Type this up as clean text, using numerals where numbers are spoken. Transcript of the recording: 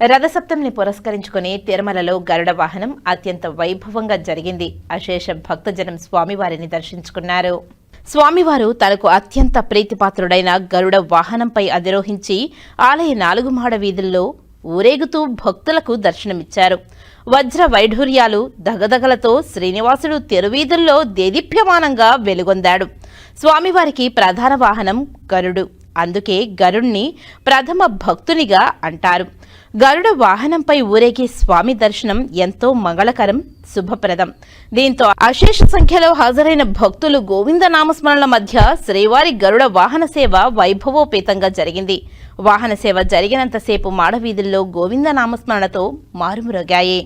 రథసప్తమిని పురస్కరించుకుని తిరుమలలో గరుడ వాహనం అత్యంత వైభవంగా జరిగింది. అశేష భక్తజనం స్వామివారిని దర్శించుకున్నారు. స్వామివారు తనకు అత్యంత ప్రీతిపాత్రుడైన గరుడ వాహనంపై అధిరోహించి ఆలయ 4 మాడ వీధుల్లో ఊరేగుతూ భక్తులకు దర్శనమిచ్చారు. వజ్ర వైఢూర్యాలు దగదగలతో శ్రీనివాసుడు తెరువీధుల్లో దేదీప్యమానంగా వెలుగొందాడు. స్వామివారికి ప్రధాన వాహనం గరుడు. అందుకే గరుణ్ణి ప్రథమ భక్తునిగా అంటారు. గరుడ వాహనంపై ఊరేగే స్వామి దర్శనం ఎంతో మంగళకరం, శుభప్రదం. దీంతో అశేష సంఖ్యలో హాజరైన భక్తులు గోవింద నామస్మరణల మధ్య శ్రీవారి గరుడ వాహన సేవ వైభవోపేతంగా జరిగింది. వాహన సేవ జరిగినంతసేపు మాడవీధుల్లో గోవింద నామస్మరణతో మారుమ్రోగాయి.